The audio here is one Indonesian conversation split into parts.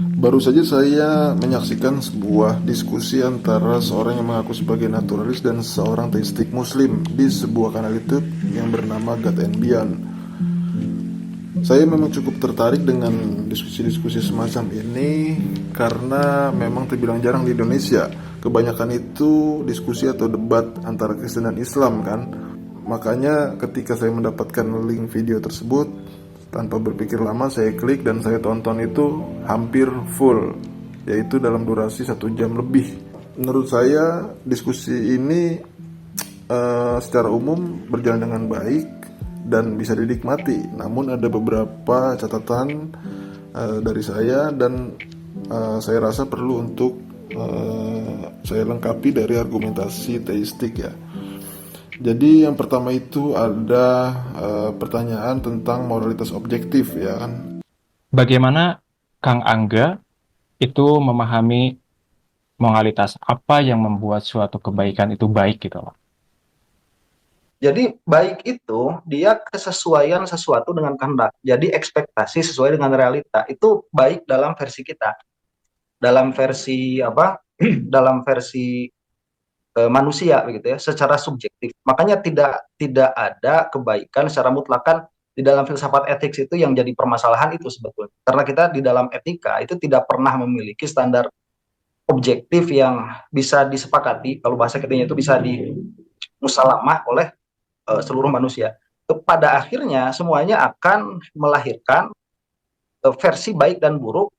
Baru saja saya menyaksikan sebuah diskusi antara seorang yang mengaku sebagai naturalis dan seorang teistik muslim di sebuah kanal YouTube yang bernama God and Beyond. Saya memang cukup tertarik dengan diskusi-diskusi semacam ini karena memang terbilang jarang di Indonesia. Kebanyakan itu diskusi atau debat antara Kristen dan Islam kan. Makanya ketika saya mendapatkan link video tersebut, tanpa berpikir lama saya klik dan saya tonton itu hampir full, yaitu dalam durasi 1 jam lebih. Menurut saya diskusi ini secara umum berjalan dengan baik dan bisa dinikmati. Namun ada beberapa catatan dari saya dan saya rasa perlu untuk saya lengkapi dari argumentasi teistik ya. Jadi yang pertama itu ada pertanyaan tentang moralitas objektif ya kan. Bagaimana Kang Angga itu memahami moralitas apa yang membuat suatu kebaikan itu baik gitu loh. Jadi baik itu dia kesesuaian sesuatu dengan kehendak. Jadi ekspektasi sesuai dengan realita. Itu baik dalam versi kita. Dalam versi apa? Dalam versi manusia begitu ya, secara subjektif. Makanya tidak ada kebaikan secara mutlakan di dalam filsafat etik itu yang jadi permasalahan itu sebetulnya. Karena kita di dalam etika itu tidak pernah memiliki standar objektif yang bisa disepakati. Kalau bahasa ketingnya itu bisa dimusalamah oleh seluruh manusia. Pada akhirnya semuanya akan melahirkan versi baik dan buruk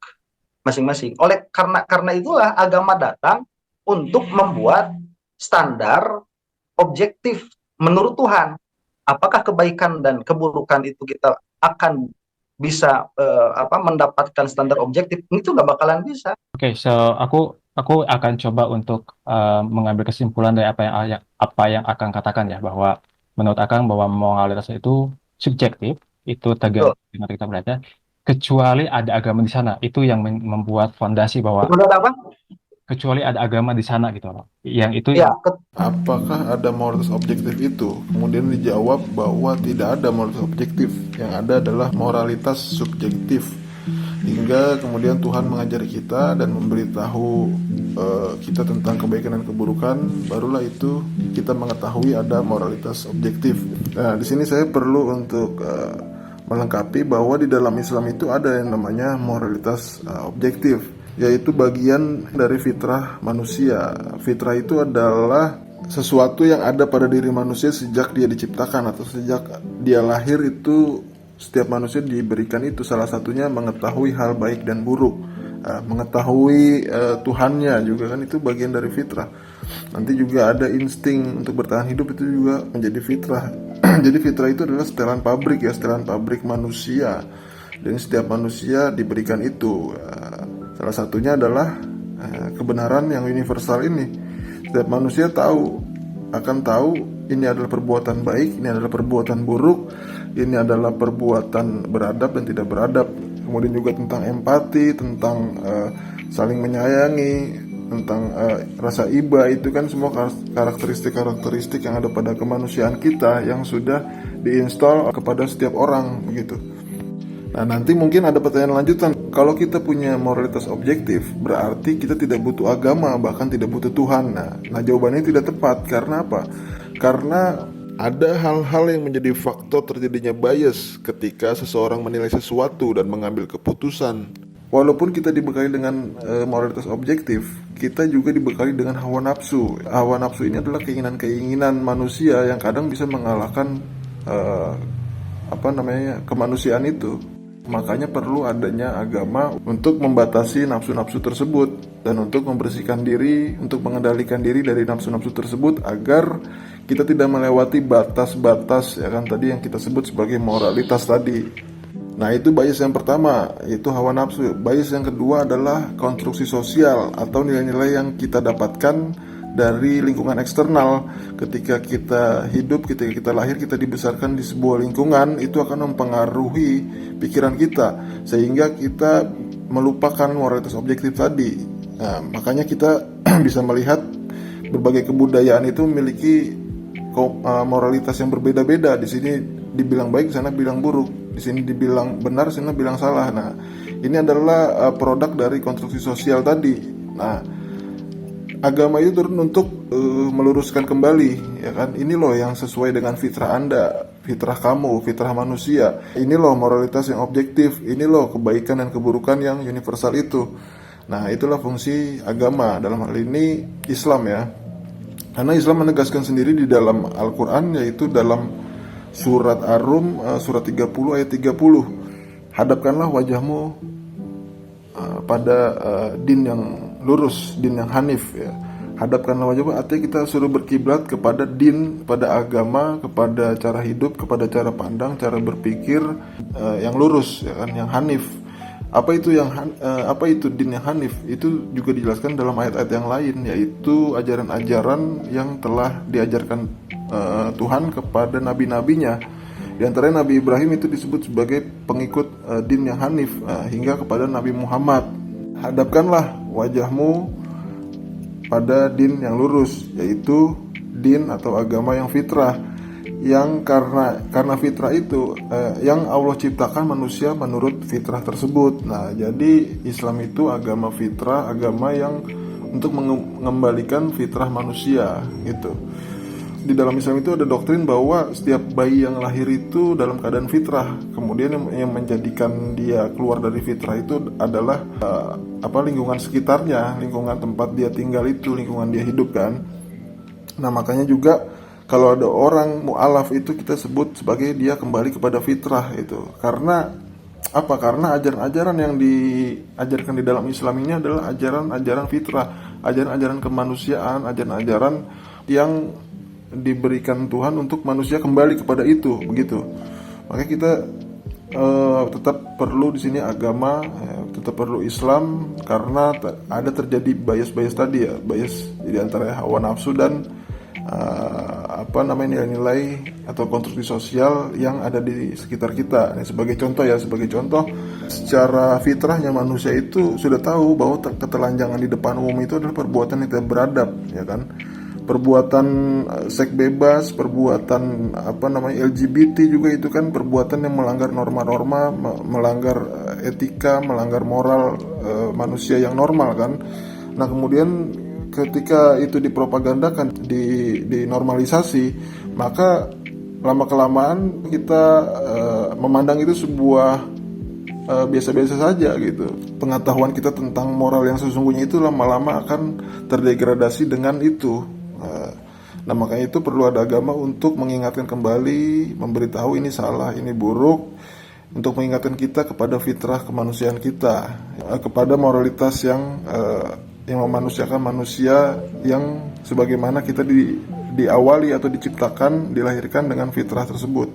masing-masing. Oleh karena itulah agama datang untuk membuat standar objektif menurut Tuhan. Apakah kebaikan dan keburukan itu kita akan bisa mendapatkan standar objektif? Itu nggak bakalan bisa. Oke, so aku akan coba untuk mengambil kesimpulan dari apa yang Akang katakan ya, bahwa menurut Akang bahwa moralitas itu subjektif, itu Betul. tergantung dengan kita berada, kecuali ada agama di sana. Itu yang membuat fondasi bahwa Betul apa? kecuali ada agama di sana gitu loh. Yang itu yang Ya, Apakah ada moralitas objektif itu? Kemudian dijawab bahwa tidak ada moralitas objektif. Yang ada adalah moralitas subjektif. Hingga kemudian Tuhan mengajari kita dan memberitahu kita tentang kebaikan dan keburukan, barulah itu kita mengetahui ada moralitas objektif. Nah, di sini saya perlu untuk melengkapi bahwa di dalam Islam itu ada yang namanya moralitas objektif, yaitu bagian dari fitrah manusia. Fitrah itu adalah sesuatu yang ada pada diri manusia sejak dia diciptakan atau sejak dia lahir. Itu setiap manusia diberikan itu, salah satunya mengetahui hal baik dan buruk, mengetahui Tuhannya juga kan, itu bagian dari fitrah. Nanti juga ada insting untuk bertahan hidup, itu juga menjadi fitrah. Jadi fitrah itu adalah setelan pabrik ya, setelan pabrik manusia, dan setiap manusia diberikan itu. Salah satunya adalah kebenaran yang universal ini. Setiap manusia akan tahu ini adalah perbuatan baik, ini adalah perbuatan buruk, ini adalah perbuatan beradab dan tidak beradab. Kemudian juga tentang empati, tentang saling menyayangi, tentang rasa iba, itu kan semua karakteristik-karakteristik yang ada pada kemanusiaan kita yang sudah diinstal kepada setiap orang begitu. Nah, nanti mungkin ada pertanyaan lanjutan. Kalau kita punya moralitas objektif, berarti kita tidak butuh agama, bahkan tidak butuh Tuhan. Nah, jawabannya tidak tepat. Karena apa? Karena ada hal-hal yang menjadi faktor terjadinya bias ketika seseorang menilai sesuatu dan mengambil keputusan. Walaupun kita dibekali dengan moralitas objektif, kita juga dibekali dengan hawa nafsu. Hawa nafsu ini adalah keinginan-keinginan manusia yang kadang bisa mengalahkan kemanusiaan itu. Makanya perlu adanya agama untuk membatasi nafsu-nafsu tersebut dan untuk membersihkan diri, untuk mengendalikan diri dari nafsu-nafsu tersebut agar kita tidak melewati batas-batas ya kan, tadi yang kita sebut sebagai moralitas tadi. Nah, itu bias yang pertama, yaitu hawa nafsu. Bias yang kedua adalah konstruksi sosial atau nilai-nilai yang kita dapatkan dari lingkungan eksternal. Ketika kita hidup, ketika kita lahir, kita dibesarkan di sebuah lingkungan, itu akan mempengaruhi pikiran kita sehingga kita melupakan moralitas objektif tadi. Nah, makanya kita bisa melihat berbagai kebudayaan itu memiliki moralitas yang berbeda-beda. Di sini dibilang baik, di sana bilang buruk. Di sini dibilang benar, di sana bilang salah. Nah, Ini adalah produk dari konstruksi sosial tadi. Nah, agama itu turun untuk meluruskan kembali, ya kan? Ini loh yang sesuai dengan fitrah Anda, fitrah kamu, fitrah manusia. Ini loh moralitas yang objektif. Ini loh kebaikan dan keburukan yang universal itu. Nah, itulah fungsi agama, dalam hal ini Islam ya. Karena Islam menegaskan sendiri di dalam Al-Quran, yaitu dalam surat Ar-Rum surat 30 ayat 30. Hadapkanlah wajahmu pada din yang lurus, din yang hanif ya. Hadapkanlah wajahmu, artinya kita suruh berkiblat kepada din, kepada agama, kepada cara hidup, kepada cara pandang, cara berpikir yang lurus ya kan, yang hanif. Apa itu din yang hanif? Itu juga dijelaskan dalam ayat-ayat yang lain, yaitu ajaran-ajaran yang telah diajarkan Tuhan kepada nabi-nabinya. Di antara Nabi Ibrahim itu disebut sebagai pengikut din yang hanif, hingga kepada Nabi Muhammad. Hadapkanlah wajahmu pada din yang lurus, yaitu din atau agama yang fitrah, yang karena fitrah itu yang Allah ciptakan manusia menurut fitrah tersebut. Nah, jadi Islam itu agama fitrah, agama yang untuk mengembalikan fitrah manusia gitu. Di dalam Islam itu ada doktrin bahwa setiap bayi yang lahir itu dalam keadaan fitrah. Kemudian yang menjadikan dia keluar dari fitrah itu adalah lingkungan sekitarnya, lingkungan tempat dia tinggal itu, lingkungan dia hidup kan. Nah, makanya juga kalau ada orang mu'alaf itu kita sebut sebagai dia kembali kepada fitrah itu. Karena apa? Karena ajaran-ajaran yang diajarkan di dalam Islam ini adalah ajaran-ajaran fitrah, ajaran-ajaran kemanusiaan, ajaran-ajaran yang diberikan Tuhan untuk manusia kembali kepada itu, begitu. Makanya kita tetap perlu di sini agama, tetap perlu Islam, karena ada terjadi bias-bias tadi ya, bias di antara hawa nafsu dan nilai-nilai atau konstruksi sosial yang ada di sekitar kita. Ini sebagai contoh, secara fitrahnya manusia itu sudah tahu bahwa ketelanjangan di depan umum itu adalah perbuatan yang tidak beradab, ya kan? Perbuatan seks bebas, perbuatan LGBT juga itu kan perbuatan yang melanggar norma-norma, melanggar etika, melanggar moral manusia yang normal kan. Nah, kemudian ketika itu dipropagandakan, dinormalisasi, maka lama-kelamaan kita memandang itu sebuah biasa-biasa saja gitu. Pengetahuan kita tentang moral yang sesungguhnya itu lama-lama akan terdegradasi dengan itu. Nah, makanya itu perlu ada agama untuk mengingatkan kembali, memberitahu ini salah, ini buruk, untuk mengingatkan kita kepada fitrah kemanusiaan kita, kepada moralitas yang memanusiakan manusia, yang sebagaimana kita diawali atau diciptakan, dilahirkan dengan fitrah tersebut.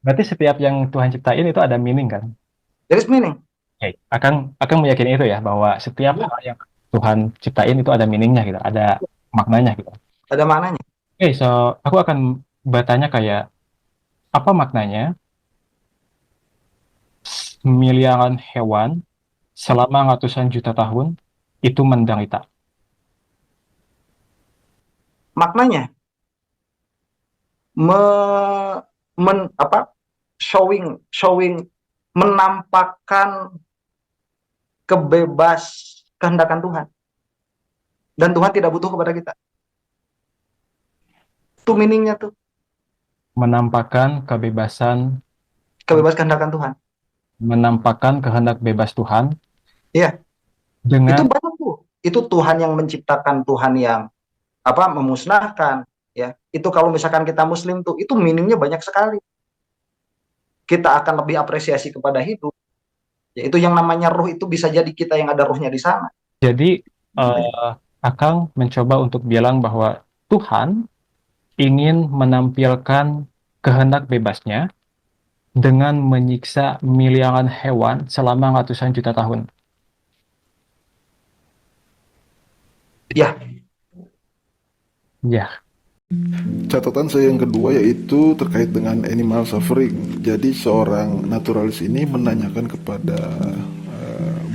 Berarti setiap yang Tuhan ciptain itu ada meaning kan? There is meaning. Oke, akan meyakini itu ya, bahwa setiap hal yang Tuhan ciptain itu ada meaningnya gitu, ada maknanya gitu. Ada maknanya. Oke, so aku akan bertanya kayak, apa maknanya miliaran hewan selama ratusan juta tahun itu menderita? Maknanya showing menampakkan kehendakan Tuhan, dan Tuhan tidak butuh kepada kita. Itu meaningnya tuh, Menampakkan kebebasan, kehendakan Tuhan. menampakkan kehendak bebas Tuhan. Iya. Itu Dengan banyak tuh. Itu Tuhan yang menciptakan, Tuhan yang memusnahkan, ya. Itu kalau misalkan kita Muslim tuh, itu meaningnya banyak sekali. Kita akan lebih apresiasi kepada hidup. Ya, itu yang namanya ruh, itu bisa jadi kita yang ada ruhnya di sana. jadi Akang mencoba untuk bilang bahwa Tuhan ingin menampilkan kehendak bebasnya dengan menyiksa miliaran hewan selama ratusan juta tahun. Ya. Ya, Catatan saya yang kedua yaitu terkait dengan animal suffering. Jadi seorang naturalis ini menanyakan kepada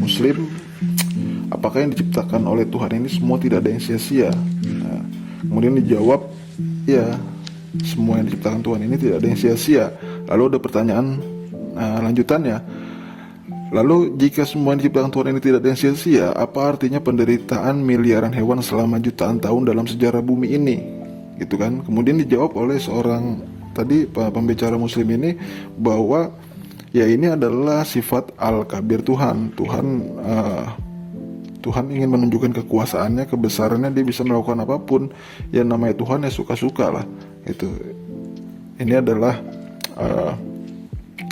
Muslim, apakah yang diciptakan oleh Tuhan ini semua tidak ada yang sia-sia? Nah, kemudian dijawab, ya, semua yang diciptakan Tuhan ini tidak ada yang sia-sia. Lalu ada pertanyaan lanjutannya, Lalu jika semua yang diciptakan Tuhan ini tidak ada yang sia-sia, apa artinya penderitaan miliaran hewan selama jutaan tahun dalam sejarah bumi ini? Gitu kan? Kemudian dijawab oleh seorang tadi pembicara muslim ini bahwa ya ini adalah sifat al-kabir Tuhan. Tuhan ingin menunjukkan kekuasaannya, kebesarannya, dia bisa melakukan apapun. Yang namanya Tuhan ya suka-suka lah. Itu. Ini adalah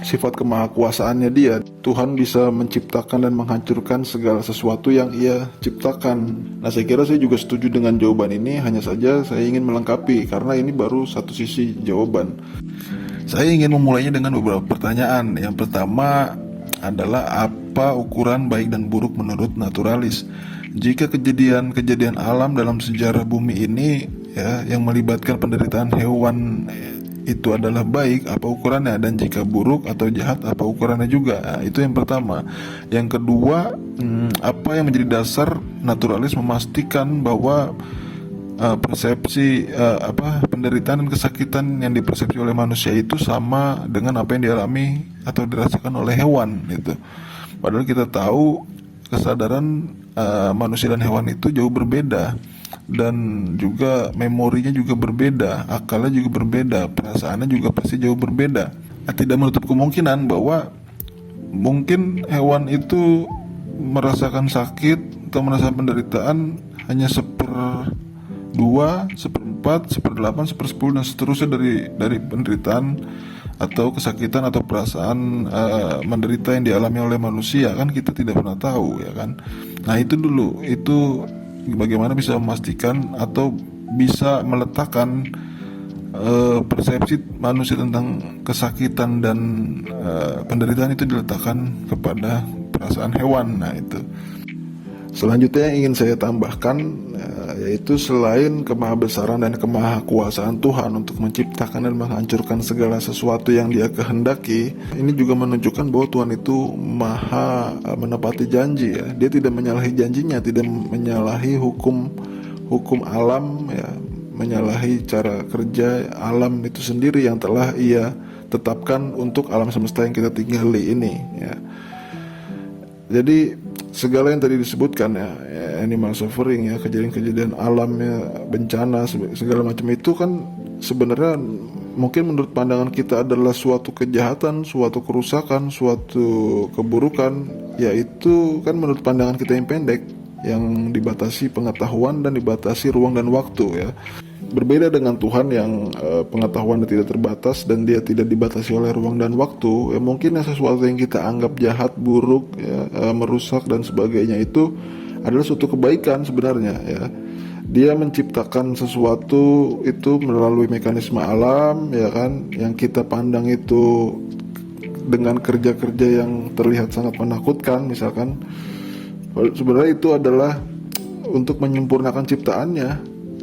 sifat kemahakuasaannya dia. Tuhan bisa menciptakan dan menghancurkan segala sesuatu yang ia ciptakan. Nah, saya kira saya juga setuju dengan jawaban ini. Hanya saja saya ingin melengkapi, karena ini baru satu sisi jawaban. Saya ingin memulainya dengan beberapa pertanyaan. Yang pertama adalah apa ukuran baik dan buruk menurut naturalis? Jika kejadian-kejadian alam dalam sejarah bumi ini ya yang melibatkan penderitaan hewan itu adalah baik, apa ukurannya? Dan jika buruk atau jahat, apa ukurannya juga? Nah, itu yang pertama. Yang kedua, apa yang menjadi dasar naturalis memastikan bahwa persepsi penderitaan dan kesakitan yang dipersepsi oleh manusia itu sama dengan apa yang dialami atau dirasakan oleh hewan itu. Padahal kita tahu kesadaran manusia dan hewan itu jauh berbeda, dan juga memorinya juga berbeda, akalnya juga berbeda, perasaannya juga pasti jauh berbeda. Tidak menutup kemungkinan bahwa mungkin hewan itu merasakan sakit atau merasakan penderitaan hanya 1/2, 1/4, 1/8, 1/10 dan seterusnya dari penderitaan atau kesakitan atau perasaan menderita yang dialami oleh manusia. Kan kita tidak pernah tahu, ya kan. Nah, itu dulu, itu bagaimana bisa memastikan atau bisa meletakkan persepsi manusia tentang kesakitan dan penderitaan itu diletakkan kepada perasaan hewan. Nah, itu. Selanjutnya yang ingin saya tambahkan yaitu selain kemahabesaran dan kemahakuasaan Tuhan untuk menciptakan dan menghancurkan segala sesuatu yang Dia kehendaki, ini juga menunjukkan bahwa Tuhan itu maha menepati janji ya. Dia tidak menyalahi janjinya, tidak menyalahi hukum alam ya, menyalahi cara kerja alam itu sendiri yang telah Ia tetapkan untuk alam semesta yang kita tinggali ini ya. Jadi segala yang tadi disebutkan ya, animal suffering ya, kejadian-kejadian alam ya, bencana segala macam itu kan sebenarnya mungkin menurut pandangan kita adalah suatu kejahatan, suatu kerusakan, suatu keburukan, yaitu kan menurut pandangan kita yang pendek, yang dibatasi pengetahuan dan dibatasi ruang dan waktu ya. Berbeda dengan Tuhan yang pengetahuannya tidak terbatas dan Dia tidak dibatasi oleh ruang dan waktu ya, mungkin sesuatu yang kita anggap jahat, buruk ya, merusak dan sebagainya itu adalah suatu kebaikan sebenarnya ya. Dia menciptakan sesuatu itu melalui mekanisme alam ya kan, yang kita pandang itu dengan kerja-kerja yang terlihat sangat menakutkan misalkan. Sebenarnya itu adalah untuk menyempurnakan ciptaannya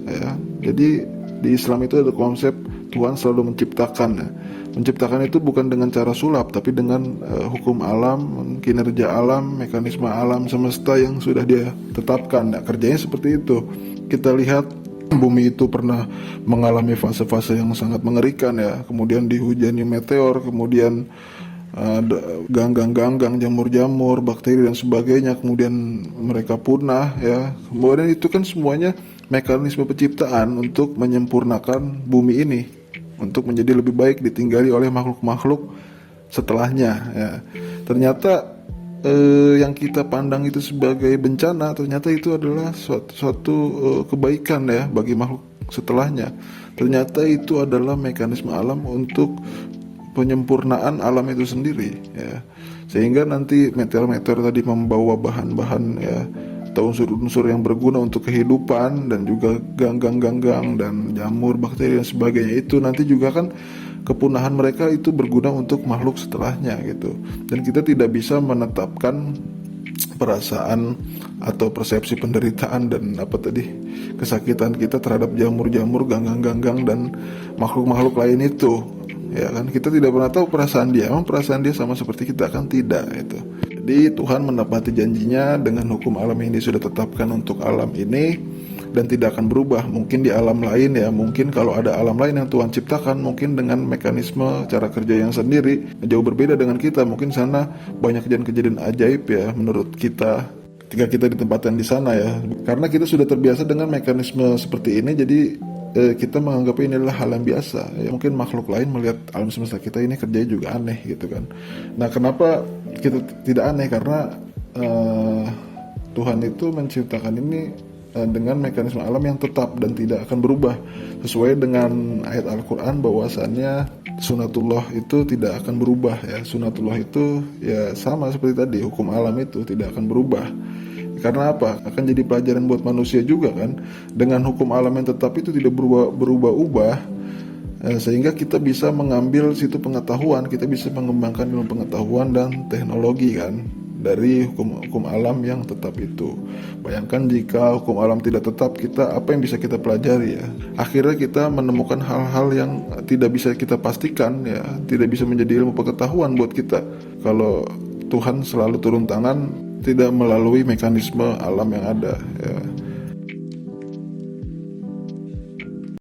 ya. Jadi di Islam itu ada konsep Tuhan selalu menciptakan ya. Menciptakan itu bukan dengan cara sulap, tapi dengan hukum alam, kinerja alam, mekanisme alam semesta yang sudah Dia tetapkan. Nah, kerjanya seperti itu. Kita lihat bumi itu pernah mengalami fase-fase yang sangat mengerikan ya. Kemudian dihujani meteor, kemudian ganggang-ganggang, jamur-jamur, bakteri dan sebagainya, kemudian mereka punah ya. Kemudian itu kan semuanya mekanisme penciptaan untuk menyempurnakan bumi ini untuk menjadi lebih baik ditinggali oleh makhluk-makhluk setelahnya ya. Ternyata yang kita pandang itu sebagai bencana, ternyata itu adalah suatu kebaikan ya bagi makhluk setelahnya. Ternyata itu adalah mekanisme alam untuk penyempurnaan alam itu sendiri ya. Sehingga nanti meteor-meteor tadi membawa bahan-bahan ya atau unsur-unsur yang berguna untuk kehidupan, dan juga ganggang-ganggang dan jamur, bakteri dan sebagainya itu nanti juga kan kepunahan mereka itu berguna untuk makhluk setelahnya gitu. Dan kita tidak bisa menetapkan perasaan atau persepsi penderitaan dan kesakitan kita terhadap jamur-jamur, ganggang-ganggang dan makhluk-makhluk lain itu ya kan. Kita tidak pernah tahu perasaan dia, emang perasaan dia sama seperti kita kan, tidak itu. Jadi Tuhan menepati janjinya dengan hukum alam yang Dia sudah tetapkan untuk alam ini. dan tidak akan berubah. Mungkin di alam lain ya, mungkin kalau ada alam lain yang Tuhan ciptakan mungkin dengan mekanisme cara kerja yang sendiri jauh berbeda dengan kita. Mungkin sana banyak kejadian-kejadian ajaib ya menurut kita ketika kita ditempatkan di sana ya. Karena kita sudah terbiasa dengan mekanisme seperti ini, jadi kita menganggap ini adalah hal yang biasa ya. Mungkin makhluk lain melihat alam semesta kita ini kerjanya juga aneh gitu kan. Nah, kenapa kita tidak aneh? Karena Tuhan itu menciptakan ini dengan mekanisme alam yang tetap dan tidak akan berubah, sesuai dengan ayat Al-Quran bahwasannya sunatullah itu tidak akan berubah ya. Sunatullah itu ya sama seperti tadi, hukum alam itu tidak akan berubah. Karena apa? Akan jadi pelajaran buat manusia juga kan. Dengan hukum alam yang tetap itu tidak berubah-ubah, sehingga kita bisa mengambil situ pengetahuan, kita bisa mengembangkan ilmu pengetahuan dan teknologi kan dari hukum alam yang tetap itu. Bayangkan jika hukum alam tidak tetap, kita apa yang bisa kita pelajari ya? Akhirnya kita menemukan hal-hal yang tidak bisa kita pastikan ya, tidak bisa menjadi ilmu pengetahuan buat kita kalau Tuhan selalu turun tangan tidak melalui mekanisme alam yang ada ya.